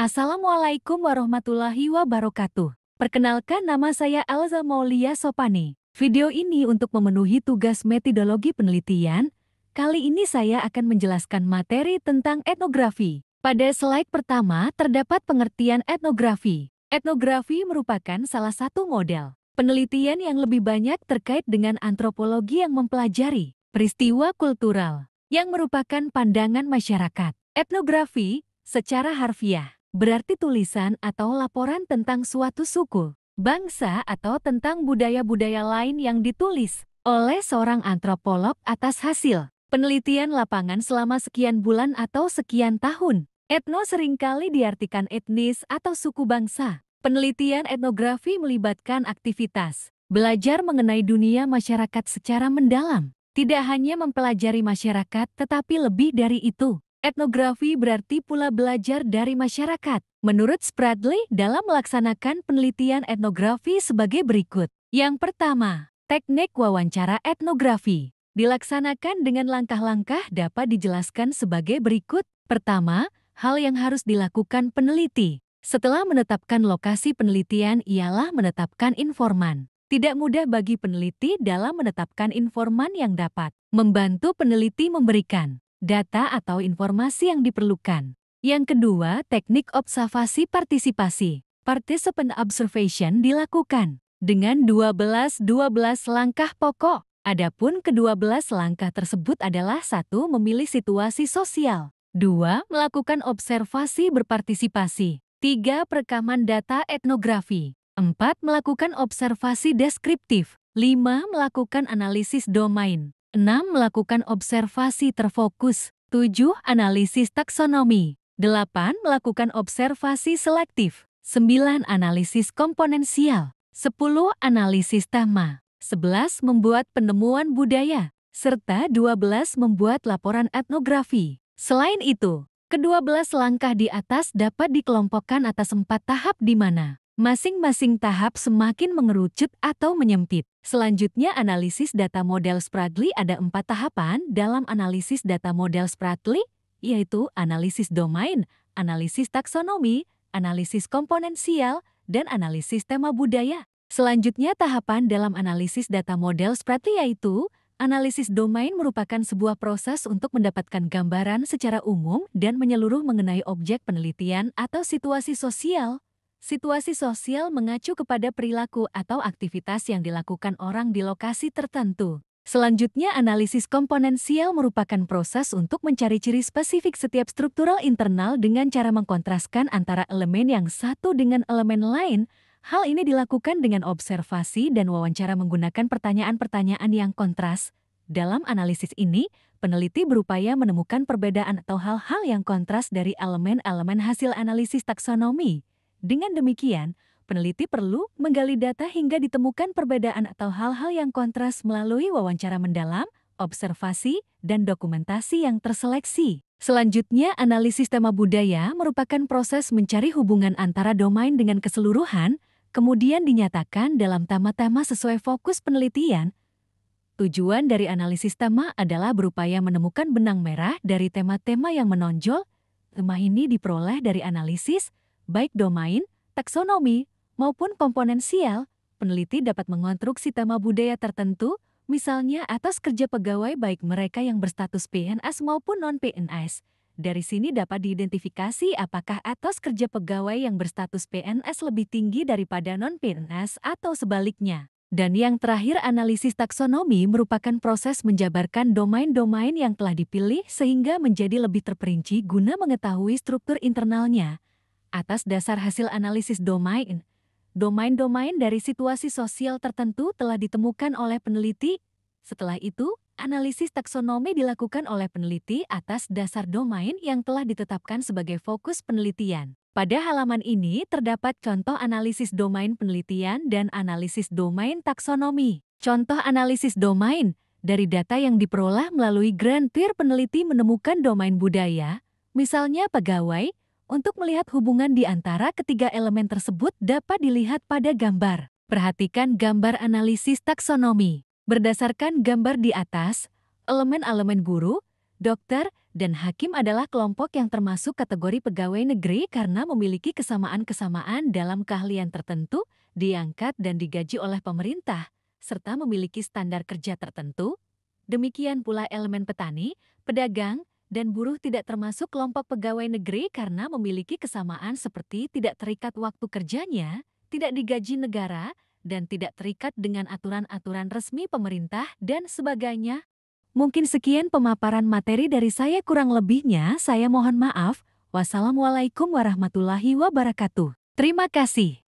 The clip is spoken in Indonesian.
Assalamualaikum warahmatullahi wabarakatuh. Perkenalkan, nama saya Elza Maulia Sopani. Video ini untuk memenuhi tugas metodologi penelitian. Kali ini saya akan menjelaskan materi tentang etnografi. Pada slide pertama terdapat pengertian etnografi. Etnografi merupakan salah satu model penelitian yang lebih banyak terkait dengan antropologi yang mempelajari peristiwa kultural yang merupakan pandangan masyarakat. Etnografi secara harfiah berarti tulisan atau laporan tentang suatu suku, bangsa atau tentang budaya-budaya lain yang ditulis oleh seorang antropolog atas hasil penelitian lapangan selama sekian bulan atau sekian tahun. Etno seringkali diartikan etnis atau suku bangsa. Penelitian etnografi melibatkan aktivitas belajar mengenai dunia masyarakat secara mendalam. Tidak hanya mempelajari masyarakat, tetapi lebih dari itu. Etnografi berarti pula belajar dari masyarakat. Menurut Spradley, dalam melaksanakan penelitian etnografi sebagai berikut. Yang pertama, teknik wawancara etnografi. Dilaksanakan dengan langkah-langkah dapat dijelaskan sebagai berikut. Pertama, hal yang harus dilakukan peneliti setelah menetapkan lokasi penelitian ialah menetapkan informan. Tidak mudah bagi peneliti dalam menetapkan informan yang dapat membantu peneliti memberikan data atau informasi yang diperlukan. Yang kedua, teknik observasi partisipasi. Participant observation dilakukan dengan 12 langkah pokok. Adapun ke-12 langkah tersebut adalah 1. Memilih situasi sosial. 2. Melakukan observasi berpartisipasi. 3. Perekaman data etnografi. 4. Melakukan observasi deskriptif. 5. Melakukan analisis domain. 6. Melakukan observasi terfokus. 7. Analisis taksonomi. 8. Melakukan observasi selektif. 9. Analisis komponensial. 10. Analisis tema. 11. Membuat penemuan budaya. Serta 12. Membuat laporan etnografi. Selain itu, ke-12 langkah di atas dapat dikelompokkan atas 4 tahap di mana masing-masing tahap semakin mengerucut atau menyempit. Selanjutnya, analisis data model Spradley. Ada 4 tahapan dalam analisis data model Spradley, yaitu analisis domain, analisis taksonomi, analisis komponensial, dan analisis tema budaya. Selanjutnya, tahapan dalam analisis data model Spradley yaitu analisis domain merupakan sebuah proses untuk mendapatkan gambaran secara umum dan menyeluruh mengenai objek penelitian atau situasi sosial. Situasi sosial mengacu kepada perilaku atau aktivitas yang dilakukan orang di lokasi tertentu. Selanjutnya, analisis komponensial merupakan proses untuk mencari ciri spesifik setiap struktural internal dengan cara mengkontraskan antara elemen yang satu dengan elemen lain. Hal ini dilakukan dengan observasi dan wawancara menggunakan pertanyaan-pertanyaan yang kontras. Dalam analisis ini, peneliti berupaya menemukan perbedaan atau hal-hal yang kontras dari elemen-elemen hasil analisis taksonomi. Dengan demikian, peneliti perlu menggali data hingga ditemukan perbedaan atau hal-hal yang kontras melalui wawancara mendalam, observasi, dan dokumentasi yang terseleksi. Selanjutnya, analisis tema budaya merupakan proses mencari hubungan antara domain dengan keseluruhan, kemudian dinyatakan dalam tema-tema sesuai fokus penelitian. Tujuan dari analisis tema adalah berupaya menemukan benang merah dari tema-tema yang menonjol. Tema ini diperoleh dari analisis, baik domain, taksonomi, maupun komponensial. Peneliti dapat mengonstruksi tema budaya tertentu, misalnya atas kerja pegawai baik mereka yang berstatus PNS maupun non-PNS. Dari sini dapat diidentifikasi apakah atas kerja pegawai yang berstatus PNS lebih tinggi daripada non-PNS atau sebaliknya. Dan yang terakhir, analisis taksonomi merupakan proses menjabarkan domain-domain yang telah dipilih sehingga menjadi lebih terperinci guna mengetahui struktur internalnya. Atas dasar hasil analisis domain, domain-domain dari situasi sosial tertentu telah ditemukan oleh peneliti. Setelah itu, analisis taksonomi dilakukan oleh peneliti atas dasar domain yang telah ditetapkan sebagai fokus penelitian. Pada halaman ini terdapat contoh analisis domain penelitian dan analisis domain taksonomi. Contoh analisis domain, dari data yang diperoleh melalui Grand Tour, peneliti menemukan domain budaya, misalnya pegawai. Untuk melihat hubungan di antara ketiga elemen tersebut dapat dilihat pada gambar. Perhatikan gambar analisis taksonomi. Berdasarkan gambar di atas, elemen-elemen guru, dokter, dan hakim adalah kelompok yang termasuk kategori pegawai negeri karena memiliki kesamaan-kesamaan dalam keahlian tertentu, diangkat dan digaji oleh pemerintah, serta memiliki standar kerja tertentu. Demikian pula elemen petani, pedagang, dan buruh tidak termasuk kelompok pegawai negeri karena memiliki kesamaan seperti tidak terikat waktu kerjanya, tidak digaji negara, dan tidak terikat dengan aturan-aturan resmi pemerintah dan sebagainya. Mungkin sekian pemaparan materi dari saya, kurang lebihnya saya mohon maaf. Wassalamualaikum warahmatullahi wabarakatuh. Terima kasih.